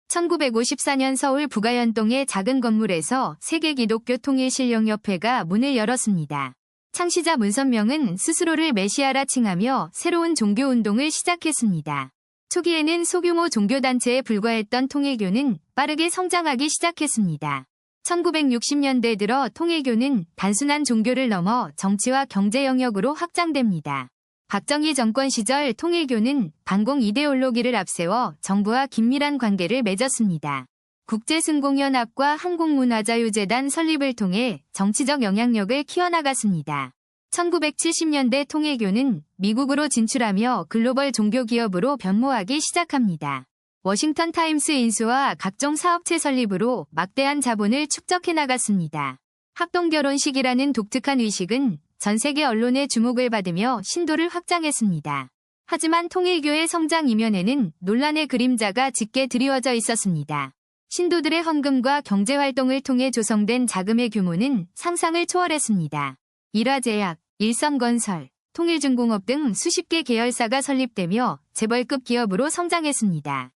1954년 서울 부가연동의 작은 건물에서 세계기독교통일신령협회가 문을 열었습니다. 창시자 문선명은 스스로를 메시아라 칭하며 새로운 종교운동을 시작했습니다. 초기에는 소규모 종교단체에 불과했던 통일교는 빠르게 성장하기 시작했습니다. 1960년대 들어 통일교는 단순한 종교를 넘어 정치와 경제 영역으로 확장됩니다. 박정희 정권 시절 통일교는 반공 이데올로기를 앞세워 정부와 긴밀한 관계를 맺었습니다. 국제승공연합과 한국문화자유재단 설립을 통해 정치적 영향력을 키워나갔습니다. 1970년대 통일교는 미국으로 진출하며 글로벌 종교기업으로 변모하기 시작합니다. 워싱턴 타임스 인수와 각종 사업체 설립으로 막대한 자본을 축적해 나갔습니다. 합동결혼식이라는 독특한 의식은 전 세계 언론의 주목을 받으며 신도를 확장했습니다. 하지만 통일교의 성장 이면에는 논란의 그림자가 짙게 드리워져 있었습니다. 신도들의 헌금과 경제활동을 통해 조성된 자금의 규모는 상상을 초월했습니다. 일화제약, 일성건설, 통일중공업 등 수십 개 계열사가 설립되며 재벌급 기업으로 성장했습니다.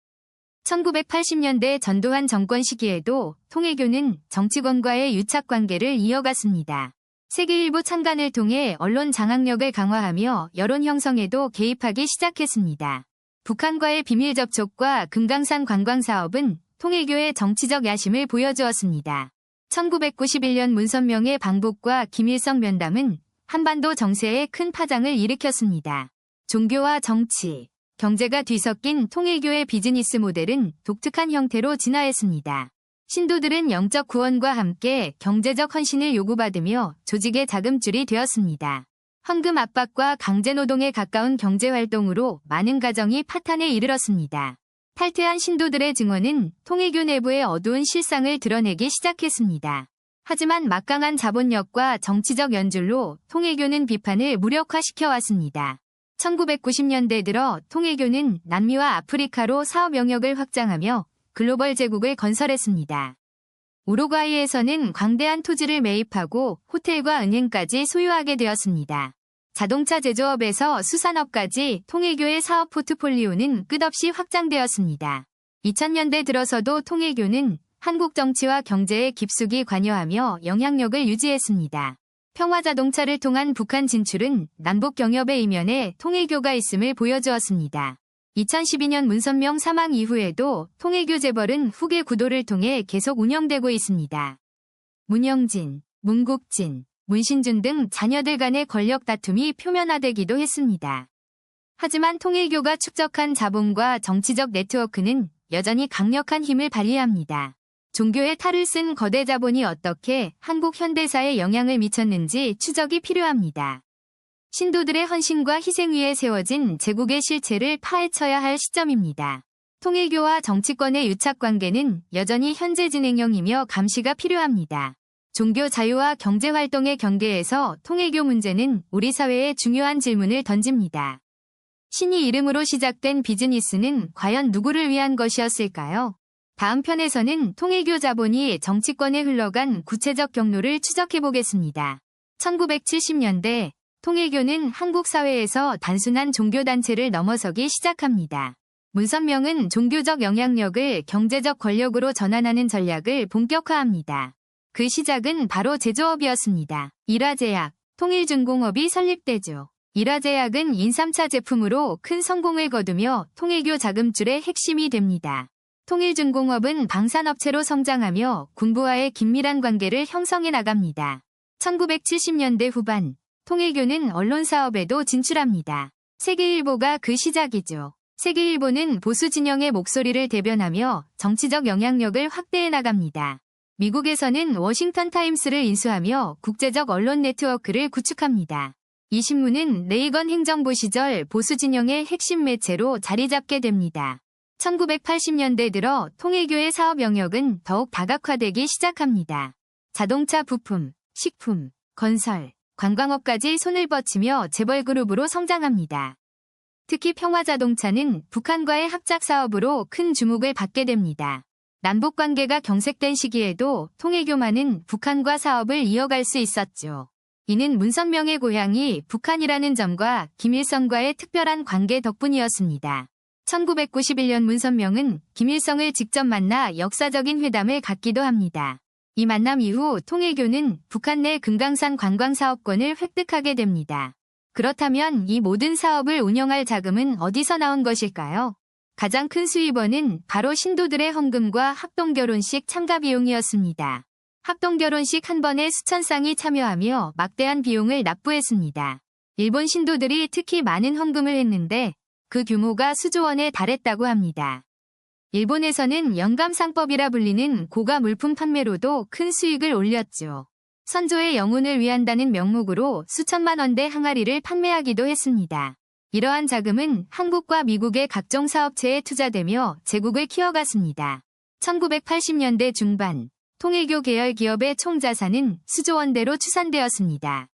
1980년대 전두환 정권 시기에도 통일교는 정치권과의 유착관계를 이어갔습니다. 세계일보 창간을 통해 언론 장악력을 강화하며 여론 형성에도 개입하기 시작했습니다. 북한과의 비밀 접촉과 금강산 관광사업은 통일교의 정치적 야심을 보여주었습니다. 1991년 문선명의 방북과 김일성 면담은 한반도 정세에 큰 파장을 일으켰습니다. 종교와 정치, 경제가 뒤섞인 통일교의 비즈니스 모델은 독특한 형태로 진화했습니다. 신도들은 영적 구원과 함께 경제적 헌신을 요구받으며 조직의 자금줄이 되었습니다. 헌금 압박과 강제노동에 가까운 경제활동으로 많은 가정이 파탄에 이르렀습니다. 탈퇴한 신도들의 증언은 통일교 내부의 어두운 실상을 드러내기 시작했습니다. 하지만 막강한 자본력과 정치적 연줄로 통일교는 비판을 무력화시켜왔습니다. 1990년대 들어 통일교는 남미와 아프리카로 사업 영역을 확장하며 글로벌 제국을 건설했습니다. 우루과이에서는 광대한 토지를 매입하고 호텔과 은행까지 소유하게 되었습니다. 자동차 제조업에서 수산업까지 통일교의 사업 포트폴리오는 끝없이 확장되었습니다. 2000년대 들어서도 통일교는 한국 정치와 경제에 깊숙이 관여하며 영향력을 유지했습니다. 평화자동차를 통한 북한 진출은 남북 경협의 이면에 통일교가 있음을 보여주었습니다. 2012년 문선명 사망 이후에도 통일교 재벌은 후계 구도를 통해 계속 운영되고 있습니다. 문영진, 문국진, 문신준 등 자녀들 간의 권력 다툼이 표면화되기도 했습니다. 하지만 통일교가 축적한 자본과 정치적 네트워크는 여전히 강력한 힘을 발휘합니다. 종교의 탈을 쓴 거대 자본이 어떻게 한국 현대사에 영향을 미쳤는지 추적이 필요합니다. 신도들의 헌신과 희생 위에 세워진 제국의 실체를 파헤쳐야 할 시점입니다. 통일교와 정치권의 유착관계는 여전히 현재 진행형이며 감시가 필요합니다. 종교 자유와 경제활동의 경계에서 통일교 문제는 우리 사회에 중요한 질문을 던집니다. 신이 이름으로 시작된 비즈니스는 과연 누구를 위한 것이었을까요? 다음 편에서는 통일교 자본이 정치권에 흘러간 구체적 경로를 추적해보겠습니다. 1970년대 통일교는 한국 사회에서 단순한 종교단체를 넘어서기 시작합니다. 문선명은 종교적 영향력을 경제적 권력으로 전환하는 전략을 본격화합니다. 그 시작은 바로 제조업이었습니다. 일화제약, 통일중공업이 설립되죠. 일화제약은 인삼차 제품으로 큰 성공을 거두며 통일교 자금줄의 핵심이 됩니다. 통일중공업은 방산업체로 성장하며 군부와의 긴밀한 관계를 형성해 나갑니다. 1970년대 후반, 통일교는 언론사업에도 진출합니다. 세계일보가 그 시작이죠. 세계일보는 보수 진영의 목소리를 대변하며 정치적 영향력을 확대해 나갑니다. 미국에서는 워싱턴 타임스를 인수하며 국제적 언론 네트워크를 구축합니다. 이 신문은 레이건 행정부 시절 보수 진영의 핵심 매체로 자리 잡게 됩니다. 1980년대 들어 통일교의 사업 영역은 더욱 다각화되기 시작합니다. 자동차 부품, 식품, 건설, 관광업까지 손을 뻗치며 재벌 그룹으로 성장합니다. 특히 평화자동차는 북한과의 합작 사업으로 큰 주목을 받게 됩니다. 남북관계가 경색된 시기에도 통일교만은 북한과 사업을 이어갈 수 있었죠. 이는 문선명의 고향이 북한이라는 점과 김일성과의 특별한 관계 덕분이었습니다. 1991년 문선명은 김일성을 직접 만나 역사적인 회담을 갖기도 합니다. 이 만남 이후 통일교는 북한 내 금강산 관광사업권을 획득하게 됩니다. 그렇다면 이 모든 사업을 운영할 자금은 어디서 나온 것일까요? 가장 큰 수입원은 바로 신도들의 헌금과 합동결혼식 참가 비용이었습니다. 합동결혼식 한 번에 수천 쌍이 참여하며 막대한 비용을 납부했습니다. 일본 신도들이 특히 많은 헌금을 했는데 그 규모가 수조 원에 달했다고 합니다. 일본에서는 영감상법이라 불리는 고가 물품 판매로도 큰 수익을 올렸죠. 선조의 영혼을 위한다는 명목으로 수천만 원대 항아리를 판매하기도 했습니다. 이러한 자금은 한국과 미국의 각종 사업체에 투자되며 제국을 키워갔습니다. 1980년대 중반 통일교 계열 기업의 총 자산은 수조 원대로 추산되었습니다.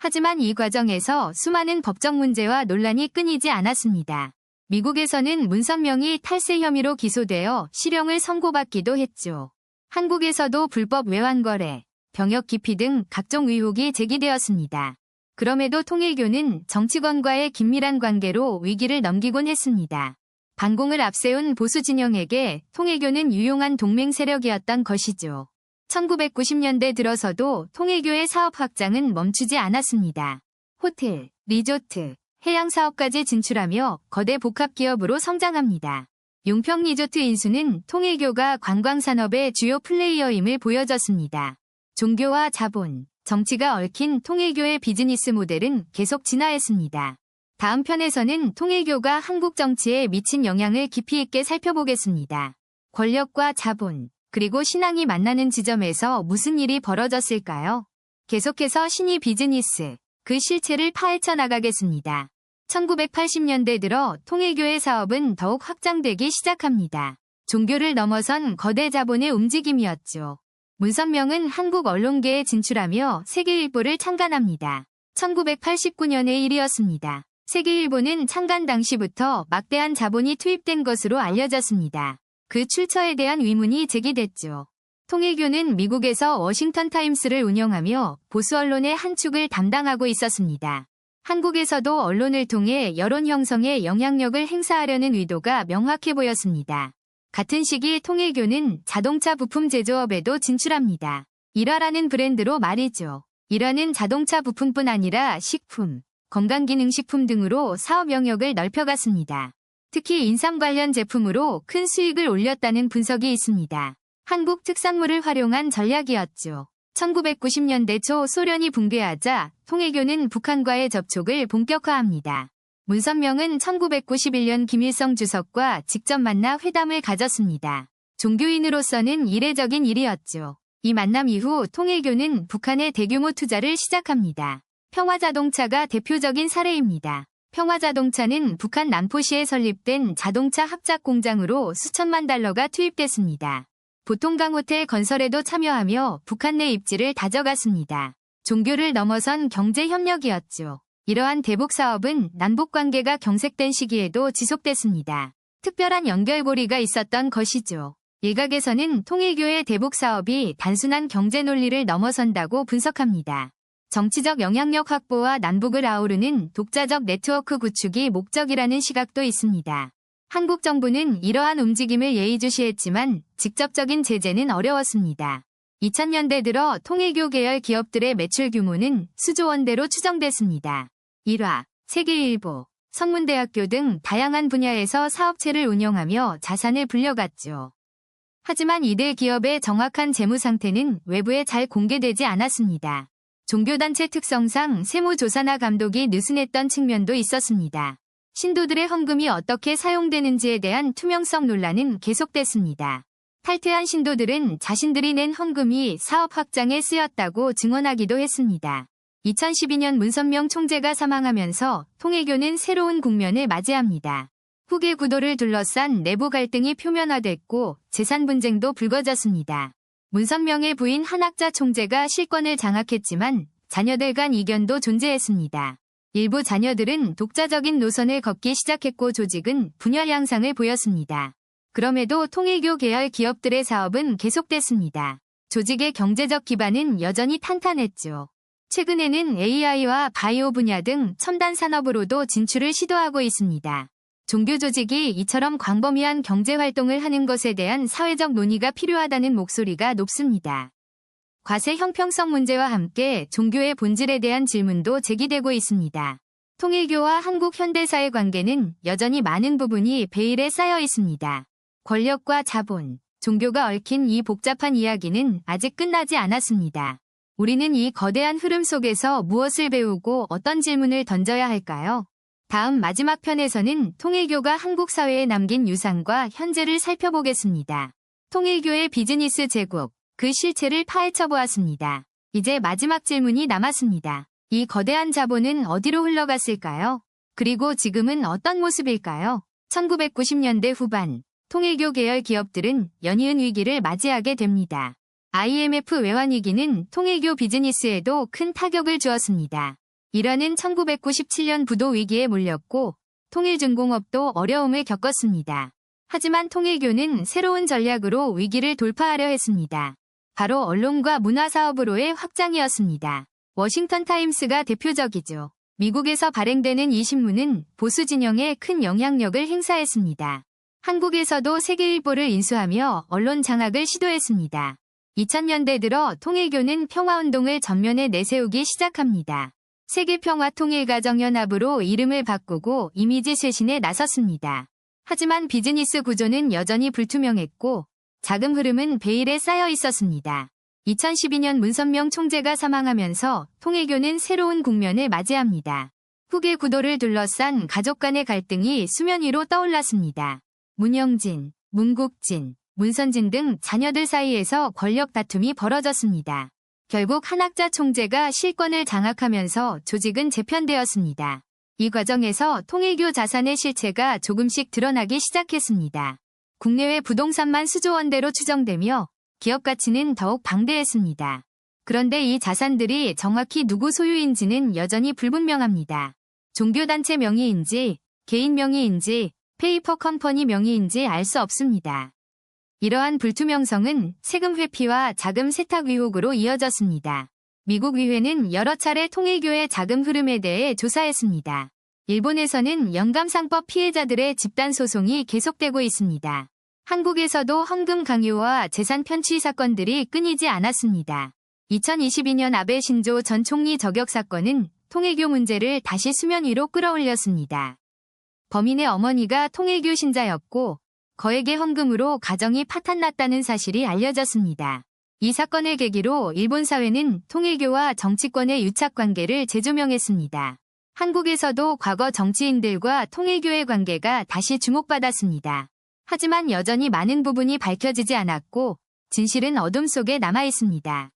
하지만 이 과정에서 수많은 법적 문제와 논란이 끊이지 않았습니다. 미국에서는 문선명이 탈세 혐의로 기소되어 실형을 선고받기도 했죠. 한국에서도 불법 외환거래, 병역 기피 등 각종 의혹이 제기되었습니다. 그럼에도 통일교는 정치권과의 긴밀한 관계로 위기를 넘기곤 했습니다. 반공을 앞세운 보수 진영에게 통일교는 유용한 동맹 세력이었던 것이죠. 1990년대 들어서도 통일교의 사업 확장은 멈추지 않았습니다. 호텔, 리조트, 해양 사업까지 진출하며 거대 복합기업으로 성장합니다. 용평 리조트 인수는 통일교가 관광산업의 주요 플레이어임을 보여줬습니다. 종교와 자본, 정치가 얽힌 통일교의 비즈니스 모델은 계속 진화했습니다. 다음 편에서는 통일교가 한국 정치에 미친 영향을 깊이 있게 살펴보겠습니다. 권력과 자본, 그리고 신앙이 만나는 지점에서 무슨 일이 벌어졌을까요? 계속해서 신이 비즈니스, 그 실체를 파헤쳐 나가겠습니다. 1980년대 들어 통일교의 사업은 더욱 확장되기 시작합니다. 종교를 넘어선 거대 자본의 움직임이었죠. 문선명은 한국 언론계에 진출하며 세계일보를 창간합니다. 1989년의 일이었습니다. 세계일보는 창간 당시부터 막대한 자본이 투입된 것으로 알려졌습니다. 그 출처에 대한 의문이 제기됐죠. 통일교는 미국에서 워싱턴 타임스를 운영하며 보수 언론의 한 축을 담당하고 있었습니다. 한국에서도 언론을 통해 여론 형성에 영향력을 행사하려는 의도가 명확해 보였습니다. 같은 시기 통일교는 자동차 부품 제조업에도 진출합니다. 일화라는 브랜드로 말이죠. 일화는 자동차 부품뿐 아니라 식품, 건강기능식품 등으로 사업 영역을 넓혀갔습니다. 특히 인삼 관련 제품으로 큰 수익을 올렸다는 분석이 있습니다. 한국 특산물을 활용한 전략이었죠. 1990년대 초 소련이 붕괴하자 통일교는 북한과의 접촉을 본격화합니다. 문선명은 1991년 김일성 주석과 직접 만나 회담을 가졌습니다. 종교인으로서는 이례적인 일이었죠. 이 만남 이후 통일교는 북한의 대규모 투자를 시작합니다. 평화자동차가 대표적인 사례입니다. 평화자동차는 북한 남포시에 설립된 자동차 합작 공장으로 수천만 달러가 투입됐습니다. 보통강 호텔 건설에도 참여하며 북한 내 입지를 다져갔습니다. 종교를 넘어선 경제 협력이었죠. 이러한 대북 사업은 남북 관계가 경색된 시기에도 지속됐습니다. 특별한 연결고리가 있었던 것이죠. 일각에서는 통일교의 대북 사업이 단순한 경제 논리를 넘어선다고 분석합니다. 정치적 영향력 확보와 남북을 아우르는 독자적 네트워크 구축이 목적이라는 시각도 있습니다. 한국 정부는 이러한 움직임을 예의주시했지만 직접적인 제재는 어려웠습니다. 2000년대 들어 통일교 계열 기업들의 매출 규모는 수조 원대로 추정됐습니다. 일화, 세계일보, 성문대학교 등 다양한 분야에서 사업체를 운영하며 자산을 불려갔죠. 하지만 이들 기업의 정확한 재무 상태는 외부에 잘 공개되지 않았습니다. 종교단체 특성상 세무조사나 감독이 느슨했던 측면도 있었습니다. 신도들의 헌금이 어떻게 사용되는지에 대한 투명성 논란은 계속됐습니다. 탈퇴한 신도들은 자신들이 낸 헌금이 사업 확장에 쓰였다고 증언하기도 했습니다. 2012년 문선명 총재가 사망하면서 통일교는 새로운 국면을 맞이합니다. 후계 구도를 둘러싼 내부 갈등이 표면화됐고 재산 분쟁도 불거졌습니다. 문선명의 부인 한학자 총재가 실권을 장악했지만 자녀들 간 이견도 존재했습니다. 일부 자녀들은 독자적인 노선을 걷기 시작했고 조직은 분열 양상을 보였습니다. 그럼에도 통일교 계열 기업들의 사업은 계속됐습니다. 조직의 경제적 기반은 여전히 탄탄했죠. 최근에는 AI와 바이오 분야 등 첨단 산업으로도 진출을 시도하고 있습니다. 종교 조직이 이처럼 광범위한 경제 활동을 하는 것에 대한 사회적 논의가 필요하다는 목소리가 높습니다. 과세 형평성 문제와 함께 종교의 본질에 대한 질문도 제기되고 있습니다. 통일교와 한국 현대사의 관계는 여전히 많은 부분이 베일에 쌓여 있습니다. 권력과 자본, 종교가 얽힌 이 복잡한 이야기는 아직 끝나지 않았습니다. 우리는 이 거대한 흐름 속에서 무엇을 배우고 어떤 질문을 던져야 할까요? 다음 마지막 편에서는 통일교가 한국 사회에 남긴 유산과 현재를 살펴보겠습니다. 통일교의 비즈니스 제국, 그 실체를 파헤쳐 보았습니다. 이제 마지막 질문이 남았습니다. 이 거대한 자본은 어디로 흘러갔을까요? 그리고 지금은 어떤 모습일까요? 1990년대 후반, 통일교 계열 기업들은 연이은 위기를 맞이하게 됩니다. IMF 외환위기는 통일교 비즈니스에도 큰 타격을 주었습니다. 이란은 1997년 부도 위기에 몰렸고 통일중공업도 어려움을 겪었습니다. 하지만 통일교는 새로운 전략으로 위기를 돌파하려 했습니다. 바로 언론과 문화사업으로의 확장이었습니다. 워싱턴 타임스가 대표적이죠. 미국에서 발행되는 이 신문은 보수 진영에 큰 영향력을 행사했습니다. 한국에서도 세계일보를 인수하며 언론 장악을 시도했습니다. 2000년대 들어 통일교는 평화운동을 전면에 내세우기 시작합니다. 세계평화통일가정연합으로 이름을 바꾸고 이미지 쇄신에 나섰습니다. 하지만 비즈니스 구조는 여전히 불투명했고 자금 흐름은 베일에 쌓여 있었습니다. 2012년 문선명 총재가 사망하면서 통일교는 새로운 국면을 맞이합니다. 후계 구도를 둘러싼 가족 간의 갈등이 수면 위로 떠올랐습니다. 문영진, 문국진, 문선진 등 자녀들 사이에서 권력 다툼이 벌어졌습니다. 결국 한학자 총재가 실권을 장악하면서 조직은 재편되었습니다. 이 과정에서 통일교 자산의 실체가 조금씩 드러나기 시작했습니다. 국내외 부동산만 수조 원대로 추정되며 기업 가치는 더욱 방대했습니다. 그런데 이 자산들이 정확히 누구 소유인지는 여전히 불분명합니다. 종교단체 명의인지, 개인 명의인지, 페이퍼 컴퍼니 명의인지 알 수 없습니다. 이러한 불투명성은 세금 회피와 자금 세탁 의혹으로 이어졌습니다. 미국 의회는 여러 차례 통일교의 자금 흐름에 대해 조사했습니다. 일본에서는 영감상법 피해자들의 집단 소송이 계속되고 있습니다. 한국에서도 헌금 강요와 재산 편취 사건들이 끊이지 않았습니다. 2022년 아베 신조 전 총리 저격 사건은 통일교 문제를 다시 수면 위로 끌어올렸습니다. 범인의 어머니가 통일교 신자였고 거액의 헌금으로 가정이 파탄났다는 사실이 알려졌습니다. 이 사건을 계기로 일본 사회는 통일교와 정치권의 유착관계를 재조명했습니다. 한국에서도 과거 정치인들과 통일교의 관계가 다시 주목받았습니다. 하지만 여전히 많은 부분이 밝혀지지 않았고 진실은 어둠 속에 남아있습니다.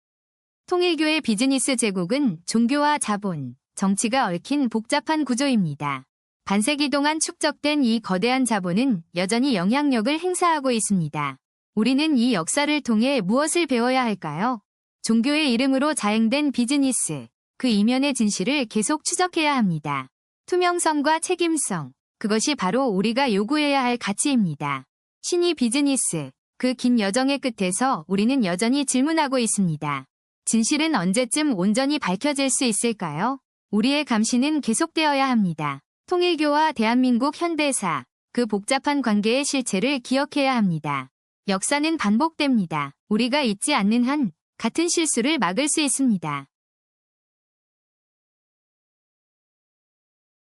통일교의 비즈니스 제국은 종교와 자본, 정치가 얽힌 복잡한 구조입니다. 반세기 동안 축적된 이 거대한 자본은 여전히 영향력을 행사하고 있습니다. 우리는 이 역사를 통해 무엇을 배워야 할까요? 종교의 이름으로 자행된 비즈니스, 그 이면의 진실을 계속 추적해야 합니다. 투명성과 책임성, 그것이 바로 우리가 요구해야 할 가치입니다. 신이 비즈니스, 그 긴 여정의 끝에서 우리는 여전히 질문하고 있습니다. 진실은 언제쯤 온전히 밝혀질 수 있을까요? 우리의 감시는 계속되어야 합니다. 통일교와 대한민국 현대사, 그 복잡한 관계의 실체를 기억해야 합니다. 역사는 반복됩니다. 우리가 잊지 않는 한 같은 실수를 막을 수 있습니다.